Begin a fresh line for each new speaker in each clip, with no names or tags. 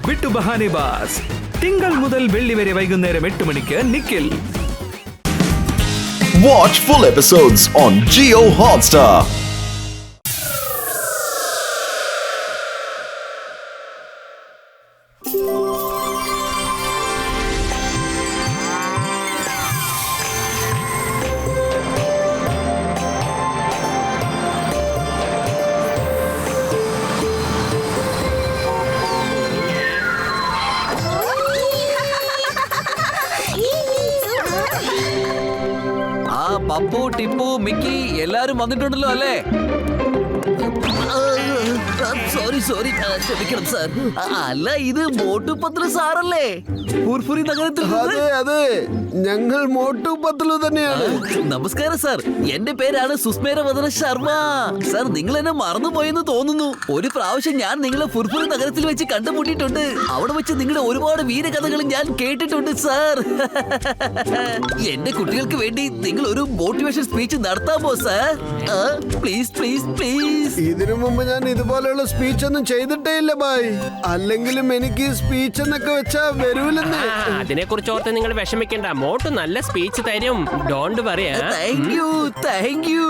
വിട്ടു ബഹാനെ ബാസ്. തിങ്കൾ മുതൽ വെള്ളി വരെ വൈകുന്നേരം 8 മണിക്ക് Nikhil.
Watch full episodes on Jio Hotstar.
Pappu, Tipu, Mickey എല്ലാരും വന്നിട്ടുണ്ടല്ലോ അല്ലേ? സോറി ക്ഷമിക്കണം സാർ. അല്ല, ഇത് മോട്ടു പത്ലു സാറല്ലേ? ഫുർഫുരി നഗരത്തിൽ.
അതെ, ഞങ്ങൾ മോട്ടു പത്ലു തന്നെയാണ്.
നമസ്കാരം സാർ, എന്റെ പേരാണ് സുസ്മേരവദന ശർമ്മ. സാർ, നിങ്ങൾ എന്നെ മറന്നുപോയെന്ന് തോന്നുന്നു. ഒരു പ്രാവശ്യം ഞാൻ നിങ്ങളെ ഫുർഫുരി നഗരത്തിൽ വെച്ച് കണ്ടുമുട്ടിയിട്ടുണ്ട്. അവിടെ വെച്ച് നിങ്ങളുടെ ഒരുപാട് വീരകഥകൾ ഞാൻ കേട്ടിട്ടുണ്ട് സാർ. എന്റെ കുട്ടികൾക്ക് വേണ്ടി നിങ്ങൾ ഒരു മോട്ടിവേഷൻ സ്പീച്ച് നടത്താമോ സാർ? Please please please.
ഇതിനു മുമ്പ് ഞാൻ ഇതുപോലെയുള്ള സ്പീച്ച് ഒന്നും ചെയ്തിട്ടേ ഇല്ല ബായ്. അല്ലെങ്കിലും എനിക്ക് സ്പീച്ച് എന്നൊക്കെ വെച്ചാ വരൂലെന്ന്.
അതിനെ കുറിച്ച് ഓർത്ത് നിങ്ങൾ വിഷമിക്കണ്ട. മോട്ടു നല്ല സ്പീച്ച് തരും. Don't worry.
Thank you.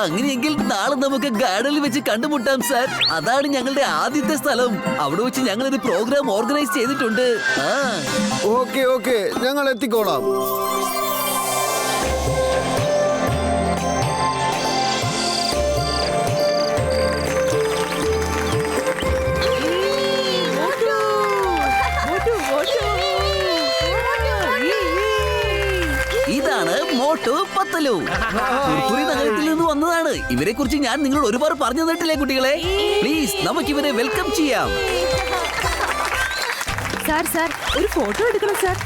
അങ്ങനെയെങ്കിൽ നാളെ നമുക്ക് ഗാർഡനിൽ വെച്ച് കണ്ടുമുട്ടാം സാർ. അതാണ് ഞങ്ങളുടെ ആദ്യത്തെ സ്ഥലം. അവിടെ വെച്ച് ഞങ്ങൾ ഒരു പ്രോഗ്രാം ഓർഗനൈസ് ചെയ്തിട്ടുണ്ട്.
ഓക്കെ, ഞങ്ങൾ എത്തിക്കോളാം.
ഇതാണ് മോട്ടു പത്ലു. ഫുർഫുരി നഗരത്തിൽ നിന്ന് വന്നതാണ്. ഇവരെ കുറിച്ച് ഞാൻ നിങ്ങളോട് ഒരുപാട് പറഞ്ഞു തന്നിട്ടില്ലേ കുട്ടികളെ? പ്ലീസ് നമുക്ക് ഇവരെ വെൽക്കം ചെയ്യാം.
സാർ ഒരു ഫോട്ടോ എടുക്കണം സാർ.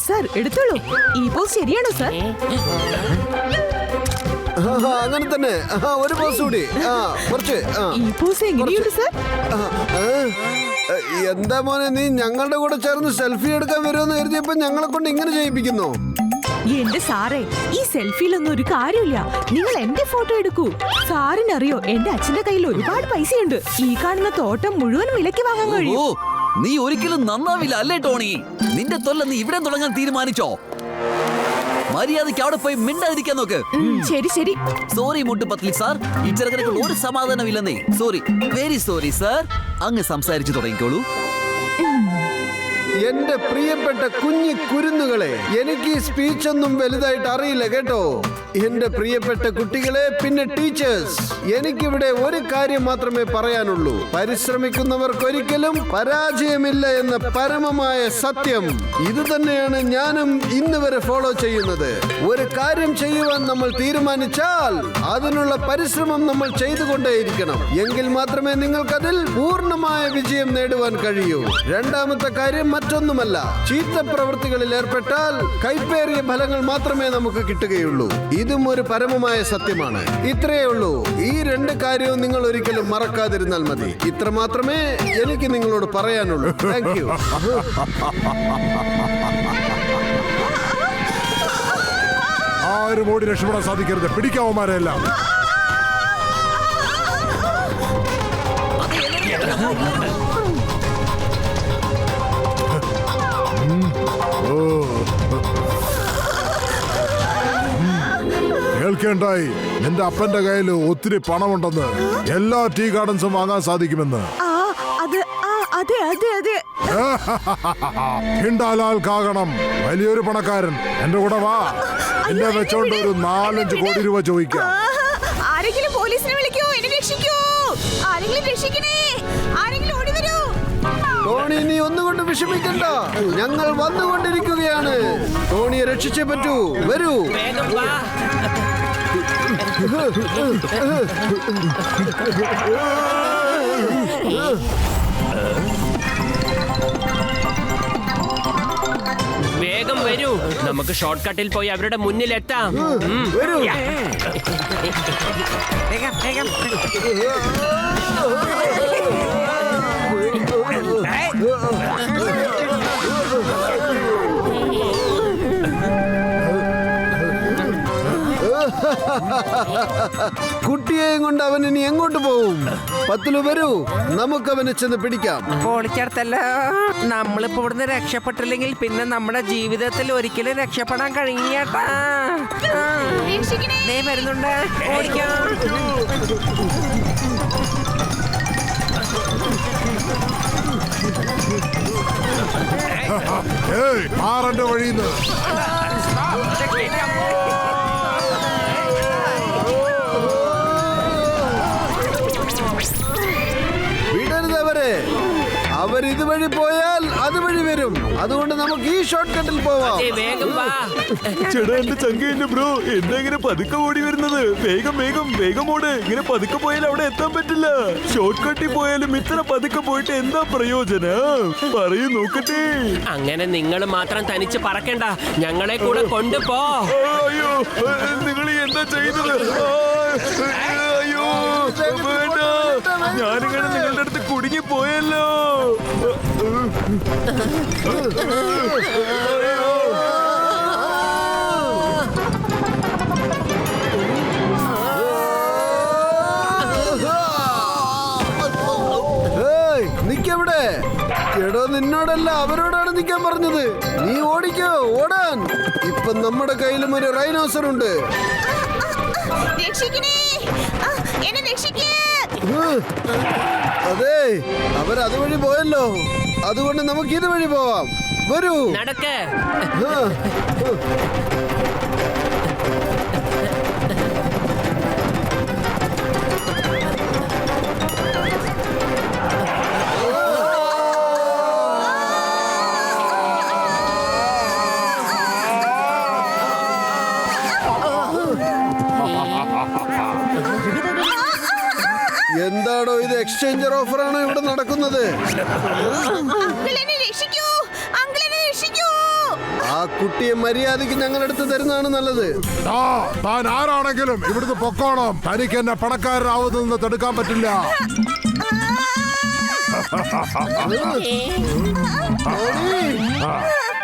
സാർ എടുത്തോളൂ. ഈ പോസ് ശരിയാണോ സാർ?
അങ്ങനെ തന്നെ. ഒരു പോസ് കൂടി. കുറച്ച്.
ഈ പോസ് എങ്ങനെയുണ്ട് സാർ?
എന്താ മോനെ, നീ ഞങ്ങളുടെ കൂടെ ചേർന്ന് സെൽഫി എടുക്കാൻ വരുമെന്ന് കരുതിയപ്പോ ഞങ്ങളെ കൊണ്ട് ഇങ്ങനെ ചെയ്യിപ്പിക്കുന്നു?
എന്റെ സാറേ, ഈ സെൽഫിയിലൊന്നും ഒരു കാര്യമില്ല. നിങ്ങൾ എന്റെ ഫോട്ടോ എടുക്കൂ. സാറിനറിയോ, എന്റെ അച്ഛന്റെ കയ്യിൽ ഒരുപാട് പൈസയുണ്ട്. ഈ കാണുന്ന തോട്ടം മുഴുവൻ വിലയ്ക്ക് വാങ്ങാൻ കഴിയും.
നീ ഒരിക്കലും നന്നാവില്ല അല്ലേ ടോണി? നിന്റെ തൊല്ല നീ ഇവിടെ തുടങ്ങാൻ തീരുമാനിച്ചോ? മര്യാദയ്ക്ക് അവിടെ പോയി മിണ്ടാതിരിക്കാൻ നോക്ക്.
ശരി.
സോറി മോട്ടു പത്ലു സാർ, ഈ ചെറുകനകൾ ഒരു സമാധാനമില്ലെന്നേ. Sorry, very sorry sir. അങ്ങ് സംസാരിച്ചു തുടങ്ങിക്കോളൂ.
എന്റെ പ്രിയപ്പെട്ട കുഞ്ഞു കുരുന്നുകളെ, എനിക്ക് ഈ സ്പീച്ച് ഒന്നും വലുതായിട്ട് അറിയില്ല കേട്ടോ. എന്റെ പ്രിയപ്പെട്ട കുട്ടികളെ, പിന്നെ ടീച്ചേഴ്സ്, എനിക്കിവിടെ ഒരു കാര്യം മാത്രമേ പറയാനുള്ളൂ. പരിശ്രമിക്കുന്നവർക്കൊരിക്കലും പരാജയമില്ല എന്ന പരമമായ സത്യം. ഇത് തന്നെയാണ് ഞാനും ഇന്ന് വരെ ഫോളോ ചെയ്യുന്നത്. ഒരു കാര്യം ചെയ്യുവാൻ നമ്മൾ തീരുമാനിച്ചാൽ അതിനുള്ള പരിശ്രമം നമ്മൾ ചെയ്തുകൊണ്ടേയിരിക്കണം. എങ്കിൽ മാത്രമേ നിങ്ങൾക്കതിൽ പൂർണ്ണമായ വിജയം നേടുവാൻ കഴിയൂ. രണ്ടാമത്തെ കാര്യം മറ്റൊന്നുമല്ല, ചീത്ത പ്രവൃത്തികളിൽ ഏർപ്പെട്ടാൽ കൈപ്പേറിയ ഫലങ്ങൾ മാത്രമേ നമുക്ക് കിട്ടുകയുള്ളൂ. ഇതും ഒരു പരമമായ സത്യമാണ്. ഇത്രയേ ഉള്ളൂ. ഈ രണ്ട് കാര്യവും നിങ്ങൾ ഒരിക്കലും മറക്കാതിരുന്നാൽ മതി. ഇത്ര മാത്രമേ എനിക്ക് നിങ്ങളോട് പറയാനുള്ളൂ. Thank you.
ആരും ഓടി രക്ഷപ്പെടാൻ സാധിക്കരുത്. പിടിക്കാവന്മാരെല്ലാം. കേൾക്കേണ്ടായി, നിന്റെ അപ്പന്റെ കയ്യിൽ ഒത്തിരി പണമുണ്ടെന്ന്. എല്ലാ ടീ ഗാർഡൻസും വാങ്ങാൻ സാധിക്കുമെന്ന്.
അതെ.
ഹിണ്ടാലാൽ കാകണം, വലിയൊരു പണക്കാരൻ. എന്റെ കൂടെ വാ. എന്നെ വെച്ചോണ്ട് ഒരു 4-5 കോടി രൂപ ചോദിക്കാം.
ആരെങ്കിലും പോലീസിനെ വിളിക്കൂ, എന്നെ രക്ഷിക്കൂ. ആരെങ്കിലും രക്ഷിക്കണേ, ആരെങ്കിലും ഓടി വരൂ.
ടോണി, നീ ഒന്നുകൊണ്ട് വിഷമിക്കണ്ട. ഞങ്ങൾ വന്നുകൊണ്ടിരിക്കുകയാണ്. ടോണിയെ രക്ഷിച്ചേ പറ്റൂ. വരൂ.
വേഗം വരൂ. നമുക്ക് ഷോർട്ട് കട്ടിൽ പോയി അവരുടെ മുന്നിലെത്താം.
വരൂ. കുട്ടിയെയും കൊണ്ട് അവൻ ഇനി എങ്ങോട്ട് പോവും? പത്തിലു വരൂ, നമുക്ക് അവനെ ചെന്ന് പിടിക്കാം.
പൊളിച്ചെടുത്തല്ലോ. നമ്മളിപ്പോ ഇവിടുന്ന് രക്ഷപ്പെട്ടില്ലെങ്കിൽ പിന്നെ നമ്മുടെ ജീവിതത്തിൽ ഒരിക്കലും രക്ഷപ്പെടാൻ കഴിയട്ടാ. വരുന്നുണ്ട്, ഓടിക്കാം.
ആറന്റെ വഴിന്ന്
വിടരുത് അവരെ. അവർ ഇതുവഴി പോയാൽ അതുവഴി വരും. അതുകൊണ്ട് നമുക്ക് ഈ ഷോർട്ട് കട്ടിൽ പോവാം.
വേഗം വാ.
ചേട്ടാ എന്റെ ചങ്കേന്റെ ബ്രോ എന്താ ഇങ്ങനെ പതുക്കെ ഓടി വരുന്നത്? വേഗം വേഗം വേഗം ഓട്. ഇങ്ങനെ പതുക്കെ പോയാൽ അവിടെ എത്താൻ പറ്റില്ല. ഷോർട്ട് കട്ടിൽ പോയാലും ഇത്ര പതുക്കെ പോയിട്ട് എന്താ പ്രയോജനം? പറയൂ നോക്കട്ടെ.
അങ്ങനെ നിങ്ങൾ മാത്രം തനിച്ച് പറക്കണ്ട, ഞങ്ങളെ കൂടെ കൊണ്ടുപോ.
അയ്യോ നിങ്ങൾ എന്താ ചെയ്യുന്നത്? അയ്യോ വേണ്ട, ഞാനിങ്ങനെ നിങ്ങളുടെ അടുത്ത് കുടുങ്ങി പോയല്ലോ.
നിക്കവിടെ. എടോ നിന്നോടല്ല അവരോടാണ് നിക്കാൻ പറഞ്ഞത്. നീ ഓടിക്കോ, ഓടാൻ. ഇപ്പൊ നമ്മുടെ കയ്യിലും ഒരു റൈനോസർ ഉണ്ട്. അതെ, അവരതുവഴി പോയല്ലോ. അതുകൊണ്ട് നമുക്ക് ഇതുവഴി പോവാം. വരൂ,
നടക്ക്.
എന്താടോ ഇത്? എക്സ്ചേഞ്ചർ ഓഫർ ആണോ ഇവിടെ നടക്കുന്നത്? ആ കുട്ടിയെ മര്യാദയ്ക്ക് ഞങ്ങളെടുത്ത് തരുന്നതാണ് നല്ലത്.
താൻ ആരാണെങ്കിലും ഇവിടുന്ന് പൊക്കോണം. തനിക്ക് എന്നെ പണക്കാരനാവുന്നതെന്ന് തടുക്കാൻ പറ്റില്ല.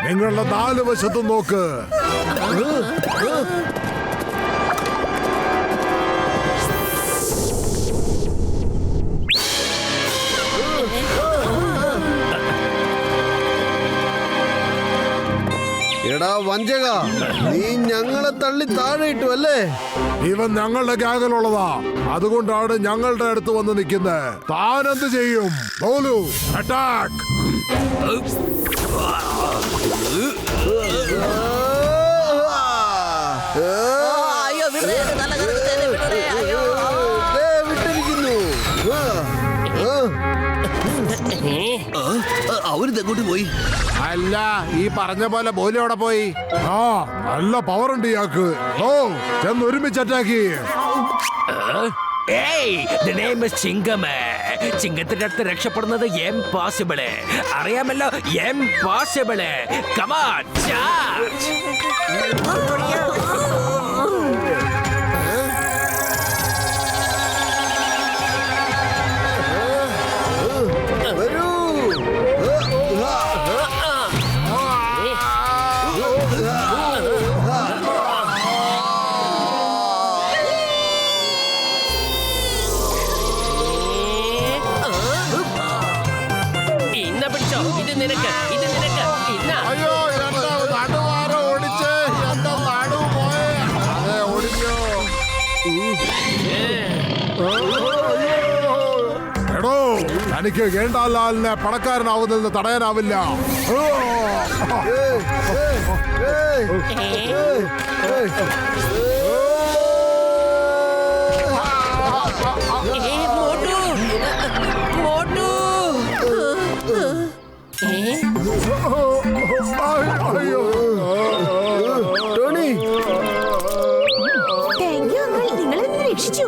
നിങ്ങളുടെ 4 വശത്തും നോക്ക്.
എടാ വഞ്ചക, നീ ഞങ്ങളെ തള്ളി താഴെ ഇട്ടു അല്ലേ?
ഇവൻ ഞങ്ങളുടെ ഗ്യാങ്ങിലുള്ളതാ. അതുകൊണ്ടാണ് ഞങ്ങളുടെ അടുത്ത് വന്ന് നിൽക്കുന്നത്. താൻ എന്ത് ചെയ്യും? ബോലു, അറ്റാക്ക്.
വിട്ടിരിക്കുന്നു.
അവരിതെങ്ങോട്ട് പോയി?
അല്ല, ഈ പറഞ്ഞ പോലെ ബോലു അവിടെ പോയി. നല്ല പവർ ഉണ്ട് ഇയാൾക്ക്. ഓ, ചെന്ന് ഒരുമിച്ച് അറ്റാക്ക്.
ചിങ്കത്തിന്റെ അടുത്ത് രക്ഷപ്പെടുന്നത് എംപോസിബിള്. അറിയാമല്ലോ, എംപോസിബിള്. Come on charge. ഇത് നിനക്ക്, ഇത് നിനക്ക്.
അയ്യോ, നടുവാരം ഓടിച്ച് എന്റെ നടു പോയേ. അതെ, ഓടിക്കോ. എടോ, തനിക്ക് ഗേണ്ടാലാലിനെ പണക്കാരനാവുന്നതെന്ന് തടയാനാവില്ല.
ടോണി,
താങ്ക് യു അങ്കിൾ, നിങ്ങൾ എന്നെ രക്ഷിച്ചു.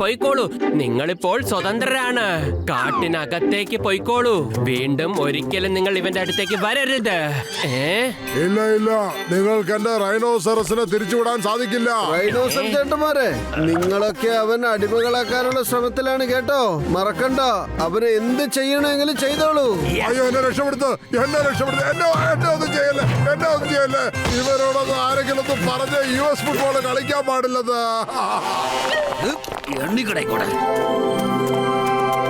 പോയിക്കോളൂ. നിങ്ങളിപ്പോൾ സ്വതന്ത്രരാണ്. കാട്ടിനകത്തേക്ക് പോയിക്കോളൂ. വീണ്ടും ഒരിക്കലും നിങ്ങൾ ഇവന്റെ അടുത്തേക്ക് വരരുത്.
ഇല്ല ഇല്ല, നിങ്ങൾക്ക് എന്റെ റൈനോസറസിനെ തിരിച്ചുവിടാൻ സാധിക്കില്ല.
റൈനോസർ ചേട്ടന്മാരെ, നിങ്ങളൊക്കെ അവൻ അടിമകളാക്കാനുള്ള ശ്രമത്തിലാണ് കേട്ടോ. മറക്കണ്ട, അവന് എന്ത് ചെയ്യണമെങ്കിലും ചെയ്തോളൂ.
അയ്യോ, എന്നെ രക്ഷപ്പെടുത്ത്, എന്നെ ഒന്നും ചെയ്യല്ലേ. ഇവരോടൊന്നും ആരെങ്കിലും ഒന്ന് പറഞ്ഞ് US ഫുട്ബോൾ കളിക്കാൻ പാടില്ലത്.
എണ്ണിക്കടൈക്കൂടെ.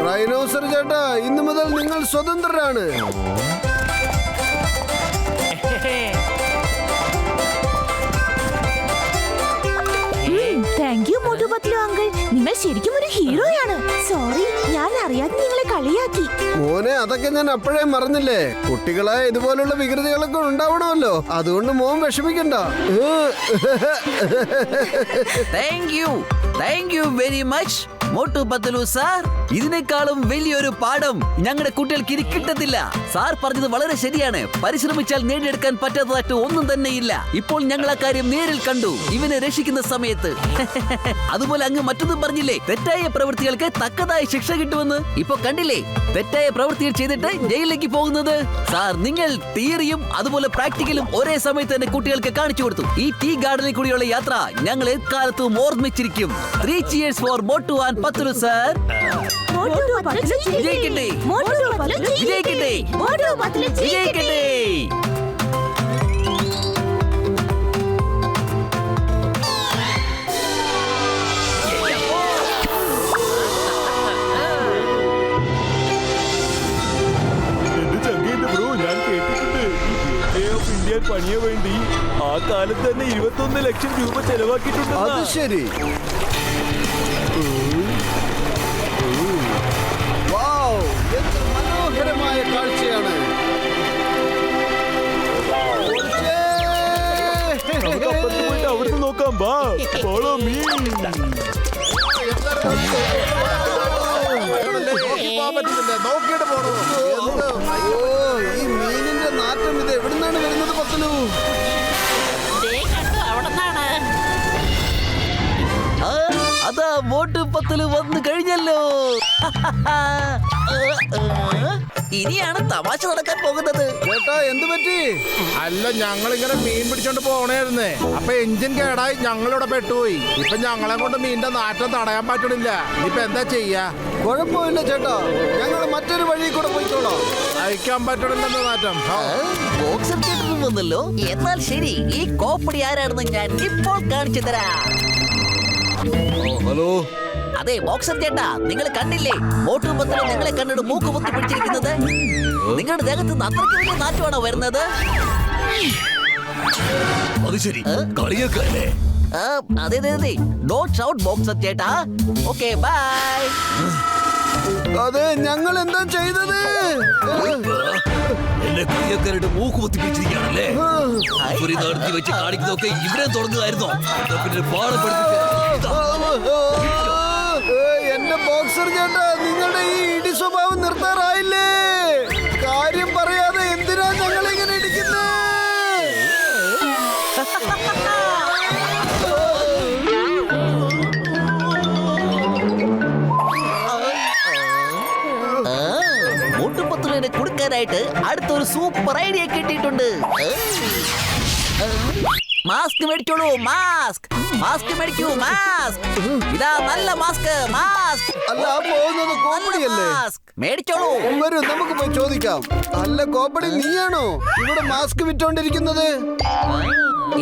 റൈനോസർ ചേട്ടാ, ഇന്നു മുതൽ നിങ്ങൾ സ്വതന്ത്രരാണ്.
Thank you Motu Patlu uncle. നിങ്ങൾ ശരിക്കും ഒരു ഹീറോയാണ്. സോറി, ഞാൻ അറിയാതെ നിങ്ങളെ കളിയാക്കി.
മോനെ, അതൊക്കെ ഞാൻ അപ്പോഴേ മറന്നില്ലേ. കുട്ടികളെ ഇതുപോലുള്ള വികൃതികളൊക്കെ ഉണ്ടാവണമല്ലോ. അതുകൊണ്ട് മോൻ വിഷമിക്കണ്ട.
Thank you very much Motu Patlu sir. ഇതിനേക്കാളും വലിയൊരു പാഠം ഞങ്ങളുടെ കുട്ടികൾക്ക് ഇനി കിട്ടത്തില്ല. സാർ പറഞ്ഞത് വളരെ ശരിയാണ്. പരിശ്രമിച്ചാൽ നേടിയെടുക്കാൻ പറ്റാത്തതായിട്ട് ഒന്നും തന്നെ ഇല്ല. ഇപ്പോൾ ഞങ്ങൾ ആ കാര്യം നേരിൽ കണ്ടു ഇവനെ രക്ഷിക്കുന്ന സമയത്ത്. അതുപോലെ അങ്ങ് മറ്റൊന്നും പറഞ്ഞില്ലേ, തെറ്റായ പ്രവൃത്തികൾക്ക് തക്കതായ ശിക്ഷ കിട്ടുമെന്ന്. ഇപ്പൊ കണ്ടില്ലേ, തെറ്റായ പ്രവൃത്തികൾ ചെയ്തിട്ട് ജയിലിലേക്ക് പോകുന്നത്. സാർ, നിങ്ങൾ തിയറിയും അതുപോലെ പ്രാക്ടിക്കലും ഒരേ സമയത്ത് തന്നെ കുട്ടികൾക്ക് കാണിച്ചു കൊടുത്തു. ഈ ടീ ഗാർഡനിൽ കൂടിയുള്ള യാത്ര ഞങ്ങൾ എക്കാലത്തും ഓർമ്മിച്ചിരിക്കും. 3 cheers for Motu and Patlu sir. വിജയിക്കട്ടെ, വിജയിക്കട്ടെ, വിജയിക്കട്ടെ.
എന്റെ ചങ്കേന്റെ ബ്രോ, ഞാൻ കേട്ടിട്ടുണ്ട് ഗേറ്റ്വേ ഓഫ് ഇന്ത്യ പണിയ വേണ്ടി ആ കാലത്ത് തന്നെ 21 ലക്ഷം രൂപ ചെലവാക്കിയിട്ടുണ്ട്.
അത് ശരി. വൗ, എത്ര മനോഹരമായ കാഴ്ചയാണ്.
നമുക്ക് അപ്പുറത്ത് പോയിട്ട് അവിടുന്ന് നോക്കാം. ബാ, ഫോളോ മീ.
അയ്യോ, ഈ മീനിന്റെ നാറ്റം ഇത് എവിടുന്നാണ് വരുന്നത് പത്ലു?
അതാ മോട്ടു പത്ലു വന്നു കഴിഞ്ഞല്ലോ. ഇനിയാണ് തമാശ നടക്കാൻ പോകുന്നത്.
ചേട്ടാ, എന്ത് പറ്റി?
അല്ല, ഞങ്ങളിങ്ങനെ മീൻ പിടിച്ചോണ്ട് പോണേരുന്നേ. അപ്പൊ എഞ്ചിൻ കേടായി ഞങ്ങളിവിടെ പെട്ടുപോയി. ഇപ്പൊ ഞങ്ങളെ കൊണ്ട് മീനിന്റെ നാറ്റം തടയാൻ പറ്റണില്ല. ഇനിയിപ്പൊ എന്താ ചെയ്യാ?
കുഴപ്പമില്ല ചേട്ടാ, ഞങ്ങൾ മറ്റൊരു വഴി കൂടെ പോയിക്കോളാം.
അയക്കാൻ പറ്റണില്ലെന്ന് നാറ്റം.
ബോക്സർ തിയേറ്ററിൽ വന്നല്ലോ. എന്നാൽ ശരി, ഈ കോപ്പടി ആരാണെന്ന് ഞാൻ ഇപ്പോൾ കാണിച്ചു തരാം.
ഹലോ.
അതെ ബോക്സർ ചേട്ടാ, നിങ്ങൾ കണ്ടില്ലേ മോട്ടു പത്ലു നിങ്ങളെ കണ്ടിട്ട് മൂക്ക് പൊത്തി പിടിച്ചിരിക്കുന്നത്? നിങ്ങളുടെ ദേഹത്ത് നിന്ന് അത്രയ്ക്ക് വലിയ നാറ്റമാണോ വരുന്നത്?
അത് ശരി, കളിയൊക്കെ
അതെ അതെ അതെ. ഡോണ്ട് ഷൗട്ട് ബോക്സർ ചേട്ടാ. Okay bye.
അതെ, ഞങ്ങൾ എന്താ ചെയ്തത്?
എന്നെ കളിയക്കാരുടെ മൂക്ക് കുത്തി പിടിച്ചിരിക്കുകയാണല്ലേ. നടത്തി വെച്ച് കാണിക്കുന്നതൊക്കെ ഇവിടെ തുടങ്ങുകയായിരുന്നോ? പിന്നെ പാഠം
എന്റെ ബോക്സർ ചേട്ടാ, നിങ്ങളുടെ ഈ ഇടി സ്വഭാവം നിർത്താറായില്ലേ? കാര്യം പറയാതെ എന്തിനാ ഞങ്ങൾ ഇങ്ങനെ ഇടിക്കുന്നത്?
മോട്ടു പത്ലുവിനെ കൊടുക്കാനായിട്ട് അടുത്തൊരു സൂപ്പർ ഐഡിയ കിട്ടിയിട്ടുണ്ട്. മാസ്ക് മേടിച്ചോളൂ, മാസ്ക് മേടിക്കൂ, മാസ്ക്. ഇതാ നല്ല മാസ്ക്, മാസ്ക്.
അല്ല, പോകുന്നത് കോമഡിയല്ലേ?
മേടിച്ചോളൂ.
വരൂ, നമുക്ക് പോയി ചോദിക്കാം. അല്ല കോപ്പടി, നീയാണോ ഇവിടെ മാസ്ക് വിറ്റോണ്ടിരിക്കുന്നത്?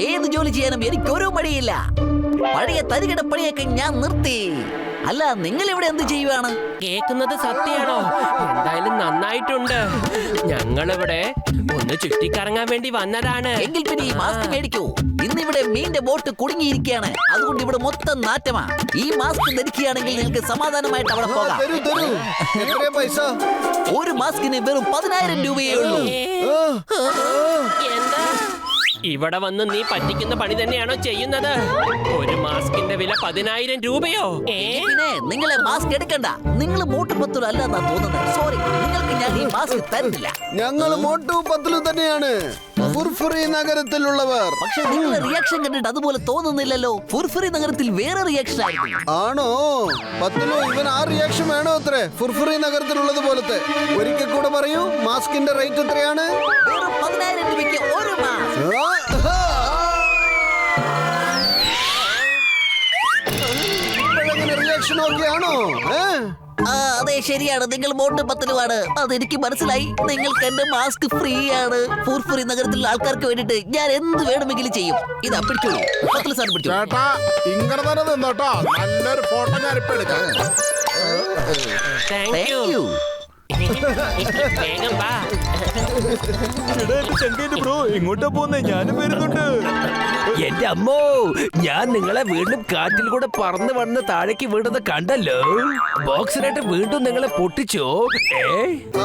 ഏത് ജോലി ചെയ്യാനും എനിക്കൊരു മടിയില്ല. പഴയ തരികിട പണിയൊക്കെ ഞാൻ നിർത്തി. അല്ല, നിങ്ങൾ ഇവിടെ എന്ത് ചെയ്യുവാണ്?
കേൾക്കുന്നത് സത്യാണോ? എന്തായാലും നന്നായിട്ടുണ്ട്. ഞങ്ങളിവിടെ ഒന്ന് ചുറ്റിക്കറങ്ങാൻ വേണ്ടി വന്നതാണ്.
എങ്കിൽ പിന്നെ ഈ മാസ്ക് മേടിക്കൂ. ഇന്നിവിടെ മീന്റെ ബോട്ട് കുടുങ്ങിയിരിക്കുകയാണ്. അതുകൊണ്ട് ഇവിടെ മൊത്തം നാറ്റമാ. ഈ മാസ്ക് ധരിക്കുകയാണെങ്കിൽ നിങ്ങൾക്ക് സമാധാനമായിട്ട് അവിടെ പോകാം.
തരൂ തരൂ. എത്രയാ പൈസ?
ഒരു മാസ്കിന് വെറും 10,000 രൂപയേ ഉള്ളൂ.
എന്താ ഇവിടെ വന്ന് നീ പറ്റിക്കുന്ന പണി തന്നെയാണോ ചെയ്യുന്നത്? ഒരു മാസ്കിന്റെ വില 10,000 രൂപയോ?
പിന്നെ നിങ്ങളെ മാസ്ക് എടുക്കണ്ട. നിങ്ങൾ മോട്ടു പത്ലു അല്ലെന്നാ തോന്നുന്നത്. സോറി, നിങ്ങൾക്ക് ഞാൻ ഈ മാസ്ക് തരുന്നില്ല.
ഞങ്ങൾ മോട്ടു പത്ലു തന്നെയാണ്. ഫുർഫുറി നഗരത്തിലുള്ളവർ.
പക്ഷെ നിങ്ങളുടെ റിയാക്ഷൻ കണ്ടിട്ട് അതുപോലെ തോന്നുന്നില്ലല്ലോ. ഫുർഫുറി നഗരത്തിൽ വേറെ റിയാക്ഷൻ ആയിരുന്നു.
ആണോ പത്തുലു, ഇവൻ ആ റിയാക്ഷൻ വേണോ അത്രേ ഫുർഫുറി നഗരത്തിലുള്ളത് പോലത്തെ? ഒരിക്കൽ കൂടെ പറയൂ, മാസ്കിന്റെ റേറ്റ് എത്രയാണ്?
വെറും 10,000 രൂപയ്ക്ക് ഒരു മാസ്ക്.
റിയാക്ഷൻ ഓക്കെ ആണോ?
അതെ ശരിയാണ്, നിങ്ങൾ മോട്ട് പത്തലുമാണ്. അതെനിക്ക് മനസ്സിലായി. നിങ്ങൾക്ക് എന്റെ മാസ്ക് ഫ്രീ ആണ്. ഫുർഫുറി നഗരത്തിലുള്ള ആൾക്കാർക്ക് വേണ്ടിട്ട് ഞാൻ എന്ത് വേണമെങ്കിലും ചെയ്യും. ഇത് പിടിച്ചോളൂ, പത്തല് സാർ പിടിച്ചോളൂ.
ചേട്ടാ ഇങ്ങനെ തന്നെ നിന്നോട്ടോ, നല്ലൊരു ഫോട്ടോ ഞാൻ ഇപ്പൊ എടുക്കാം.
Thank you. വേഗം വാ.
എടാ എന്റെ ചങ്കേന്റെ ബ്രോ, എങ്ങോട്ടാ പോന്നേ? ഞാനും വരുന്നുണ്ട്.
എന്റെ അമ്മോ, ഞാൻ നിങ്ങളെ വീണ്ടും കാറ്റിൽ കൂടെ പറന്ന് വന്ന് താഴേക്ക് വീണത് കണ്ടല്ലോ. ബോക്സിനായിട്ട് വീണ്ടും നിങ്ങളെ പൊട്ടിച്ചോ?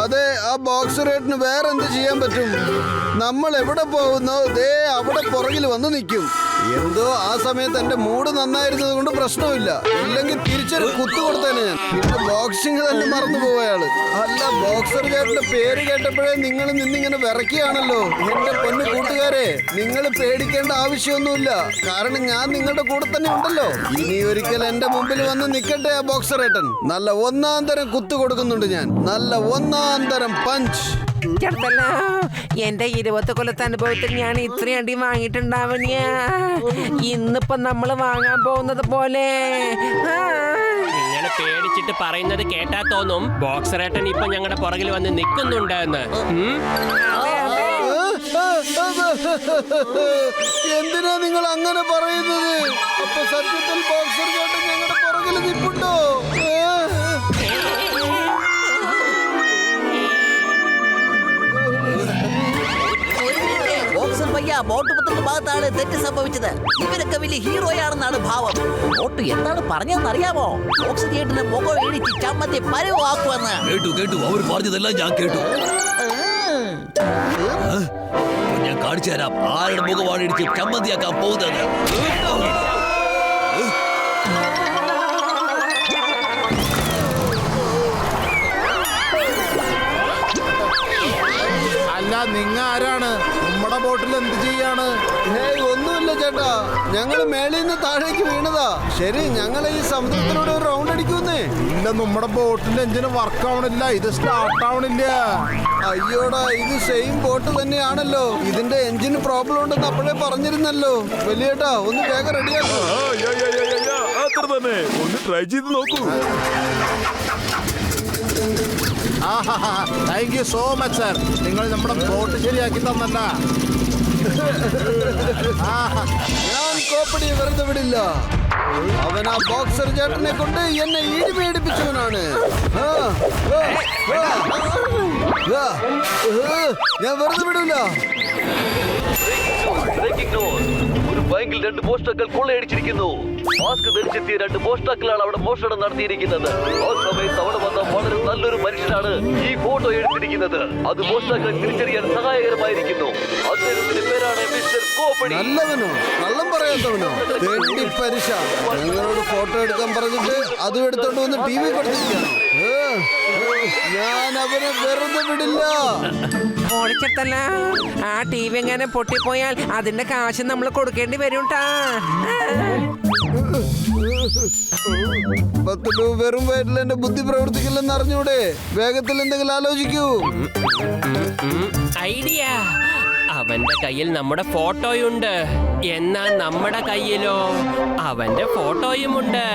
അതെ, ആ ബോക്സ് റേറ്റിന് വേറെ എന്ത് ചെയ്യാൻ പറ്റും? നമ്മൾ എവിടെ പോകുന്നോ ദേ അവിടെ പുറകിൽ വന്ന് നിൽക്കും. എന്തോ ആ സമയത്ത് എന്റെ മൂഡ് നന്നായിരുന്നത് കൊണ്ട് പ്രശ്നമില്ല. ഇല്ലെങ്കിൽ തിരിച്ചൊരു കുത്തു കൊടുത്തേനെ ഞാൻ. പിന്നെ ബോക്സിംഗ് തന്നെ മറന്നു പോയയാള്. അല്ല, ബോക്സർ ചേട്ടന്റെ പേര് കേട്ടപ്പോഴേ നിങ്ങൾ നിന്നിങ്ങനെ വിറയ്ക്കുകയാണല്ലോ. എന്റെ പൊന്നു കൂട്ടുകാരെ, നിങ്ങൾ പേടിക്കേണ്ട ആവശ്യമൊന്നുമില്ല. കാരണം ഞാൻ നിങ്ങളുടെ കൂടെ തന്നെ ഉണ്ടല്ലോ. ഇനി ഒരിക്കൽ എന്റെ മുമ്പിൽ വന്ന് നിൽക്കട്ടെ ആ ബോക്സർ ഏട്ടൻ. നല്ല ഒന്നാം തരം കുത്തു കൊടുക്കുന്നുണ്ട് ഞാൻ. നല്ല ഒന്നാം തരം പഞ്ച്.
ചേർത്തല്ല, എന്റെ 20 കൊല്ലത്തെ അനുഭവത്തിൽ ഞാൻ ഇത്രയും അടി വാങ്ങിയിട്ടുണ്ടാവണിയ. ഇന്നിപ്പോ നമ്മള് വാങ്ങാൻ പോകുന്നത് പോലെ.
നിങ്ങൾ പേടിച്ചിട്ട് പറയുന്നത് കേട്ടാ തോന്നും ബോക്സറേട്ടൻ ഇപ്പൊ ഞങ്ങളുടെ പുറകിൽ വന്ന് നിൽക്കുന്നുണ്ടെന്ന്.
എന്തിനാ നിങ്ങൾ അങ്ങനെ പറയുന്നത്? അപ്പൊ സത്യത്തിൽ ബോക്സർ ചേട്ടൻ ഞങ്ങളുടെ പുറകിൽ നിൽപ്പുണ്ടോ?
ബോട്ട് പത്തിന്റെ ഭാഗത്താണ് തെറ്റ് സംഭവിച്ചത്. ഇവരൊക്കെ വലിയ ഹീറോയാണെന്നാണ് ഭാവം. ബോട്ട് എന്താണ് പറഞ്ഞതെന്ന് അറിയാമോ? ബോക്സ് തിയേറ്ററിന് മുഖം ഇടിച്ച് ചമ്മന്തി പരവാക്കുമെന്ന്.
കേട്ടു അവർ പറഞ്ഞതെല്ലാം ഞാൻ കേട്ടു. ഞാൻ കാണിച്ചു തരാം ആരുടെ മുഖമാണ് ഇടിച്ച് ചമ്മന്തിയാക്കാൻ പോകുന്നത്.
അല്ല, നിങ്ങ ആരാണ്? നമ്മുടെ ബോട്ടിൽ എന്ത് ചെയ്യാണ്?
ഒന്നുമില്ല ചേട്ടാ, ഞങ്ങൾ മേളിൽ നിന്ന് താഴേക്ക് വീണതാ. ശരി, ഞങ്ങൾ ഈ സമുദ്രത്തിലൂടെ ഒരു റൗണ്ട് അടിക്കുന്നേ.
ഇല്ല, നമ്മുടെ ബോട്ടിന്റെ എഞ്ചിന് വർക്ക് ആവണില്ല. ഇത് സ്റ്റാർട്ട് ആവണില്ല.
അയ്യോടാ, ഇത് സെയിം ബോട്ട് തന്നെയാണല്ലോ. ഇതിന്റെ എഞ്ചിന് പ്രോബ്ലം ഉണ്ടെന്ന് അപ്പോഴേ പറഞ്ഞിരുന്നല്ലോ. വലിയേട്ടാ, ഒന്ന് വേഗം റെഡിയാക്കോ.
അത്ര തന്നെ, ഒന്ന് ട്രൈ ചെയ്ത് നോക്കൂ.
Thank you so much sir. നിങ്ങൾ നമ്മുടെ ബോട്ട് ശരിയാക്കി തന്നല്ല.
ഞാൻ കോപ്പടി വെറുതെ വിടില്ല. അവൻ ആ ബോക്സർ ചേട്ടനെ കൊണ്ട് എന്നെ ഈടി പേടിപ്പിച്ചവനാണ്. ഞാൻ വെറുതെ വിടില്ല.
ഒരു ബാങ്കിൽ 2 മോഷ്ടാക്കൾ കൊള്ളയടിച്ചിരിക്കുന്നു. മാസ്ക് ധരിച്ചെത്തിയ 2 മോഷ്ടാക്കളാണ് അവിടെ മോഷണം നടത്തിയിരിക്കുന്നത്. ആ സമയത്ത് അവിടെ വന്ന വളരെ നല്ലൊരു മനുഷ്യനാണ് ഈ ഫോട്ടോ എടുത്തിരിക്കുന്നത്. അത് മോഷ്ടാക്കളെ തിരിച്ചറിയാൻ സഹായകരമായിരിക്കുന്നു. അദ്ദേഹത്തിന്റെ പേരാണ് മിസ്റ്റർ കോപ്പടി.
നല്ലവനോ കള്ളം പറയാത്തവനോ? തെണ്ടി പരിശ. ഞങ്ങളോട് ഫോട്ടോ എടുക്കാൻ പറഞ്ഞിട്ട് അതും എടുത്തോണ്ട് വന്ന് TV കൊടുത്തിരിക്കുകയാണ്. ഞാൻ അവനെ വെറുതെ വിടില്ല.
ഓടിച്ചെത്തല്ല, ആ TV എങ്ങനെ പൊട്ടിപ്പോയാൽ അതിന്റെ കാശ് നമ്മൾ കൊടുക്കേണ്ടി വരും ട്ടാ.
പത്തുലു, വെറും വയറ്റിൽ എന്റെ ബുദ്ധി പ്രവർത്തിക്കില്ലെന്ന് അറിഞ്ഞൂടെ? വേഗത്തിൽ എന്തെങ്കിലും ആലോചിക്കൂ.
ഐഡിയ. അവന്റെ കയ്യിൽ നമ്മുടെ ഫോട്ടോയുണ്ട്. എന്നാ നമ്മുടെ കയ്യിലോ അവന്റെ ഫോട്ടോയുമുണ്ട്.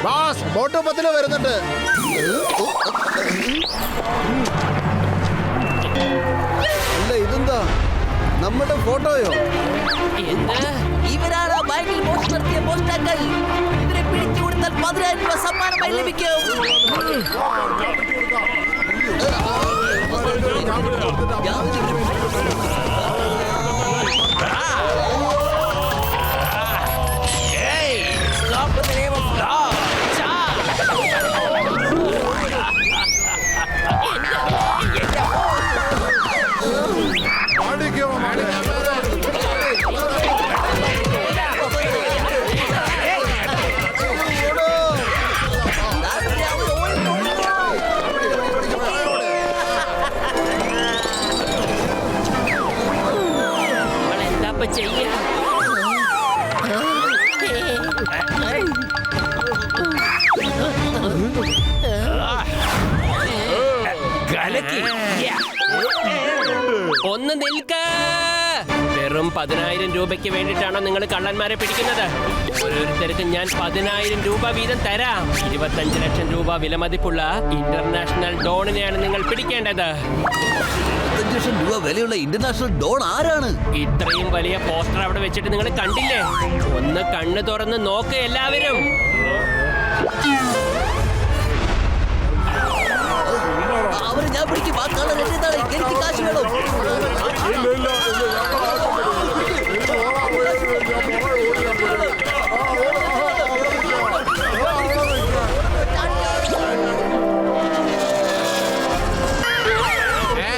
ബാസ്, ബോട്ട് 10 വരുന്നുണ്ട്.
അല്ല, ഇതെന്താ നമ്മുടെ ഫോട്ടോയോ?
ഇവരാണ് ബാങ്കിൽ മോഷണം നടത്തിയ മോഷ്ടാക്കൾ. ഇവരെ പിടിച്ചു കൊടുത്താൽ 10,000 രൂപ സമ്മാനമായി ലഭിക്കും.
ഇപ്പൊ ചെയ്യാ? കലക്കി. ഒന്ന് നിൽക്ക. വെറും 10,000 രൂപയ്ക്ക് വേണ്ടിയിട്ടാണോ നിങ്ങൾ കള്ളന്മാരെ പിടിക്കുന്നത്? ഓരോരുത്തർക്കും ഞാൻ 10,000 രൂപ വീതം തരാം. 25 ലക്ഷം രൂപ വിലമതിപ്പുള്ള ഇന്റർനാഷണൽ ഡോണിനെയാണ് നിങ്ങൾ പിടിക്കേണ്ടത്.
25 ലക്ഷം രൂപ വിലയുള്ള ഇന്റർനാഷണൽ ഡോൺ ആരാണ്?
ഇത്രയും വലിയ പോസ്റ്റർ അവിടെ വെച്ചിട്ട് നിങ്ങൾ കണ്ടില്ലേ? ഒന്ന് കണ്ണു തുറന്ന് നോക്ക് എല്ലാവരും.
അവരെ ഞാൻ പിടിക്കും. ആ കള്ളൻ എന്റേതാണ്. എനിക്ക് കാശ് വേണം.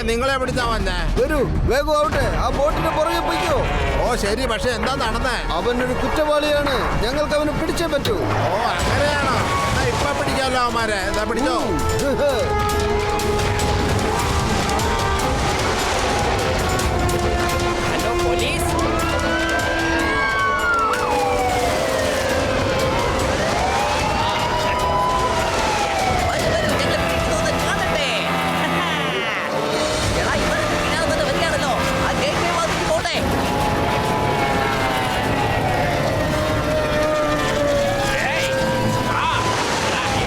നിങ്ങളെ പിടിച്ചാ വന്നേ?
വരൂ, വേഗം ആവട്ടെ. ആ ബോട്ടിന് പുറകെ പോയിക്കോ.
ഓ ശരി, പക്ഷെ എന്താ നടന്നേ?
അവനൊരു കുറ്റവാളിയാണ്. ഞങ്ങൾക്ക് അവനെ പിടിച്ചേ പറ്റൂ.
ഓ അങ്ങനെയാണോ? ഇപ്പൊ പിടിക്കാലോ അവന്മാരെ. എന്താ പിടിച്ചോ?
Hello police.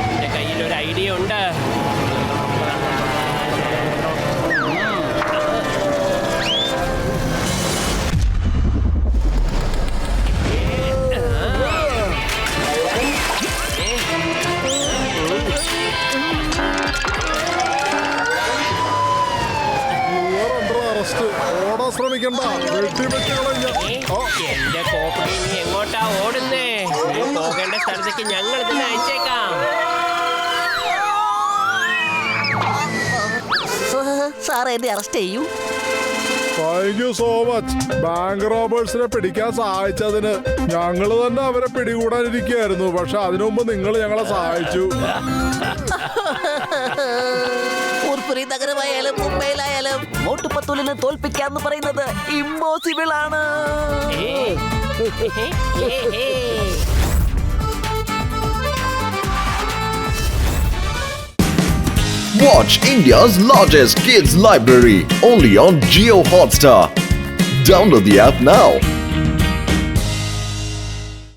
എന്റെ കയ്യിൽ ഒരു ഐഡിയ ഉണ്ട്.
ഓടാൻ ശ്രമിക്കണ്ട, വെട്ടിവെച്ച് കളഞ്ഞ.
എന്റെ കോപ്പി നീ എങ്ങോട്ടാ ഓടുന്നേ? നീ പോകേണ്ട സ്ഥലത്തേക്ക് ഞങ്ങൾ ഇതിനെ അയച്ചേക്കാം.
സാർ എന്നെ അറസ്റ്റ് ചെയ്യൂ.
Thank you so much. Bank റോബേഴ്സിനെ പിടിക്കാൻ സഹായിച്ചതിന്. ഞങ്ങൾ തന്നെ അവരെ പിടികൂടാനിരിക്കുകയായിരുന്നു, പക്ഷെ അതിനു മുമ്പ് നിങ്ങൾ ഞങ്ങളെ സഹായിച്ചു.
ഫുർഫുരി നഗരമായാലും മുംബൈയിലായാലും മോട്ടു പത്തൂലിനെ തോൽപ്പിക്കാന്ന് പറയുന്നത് ഇമ്പോസിബിൾ ആണ്.
Watch India's largest kids library only on Jio Hotstar. Download the app now.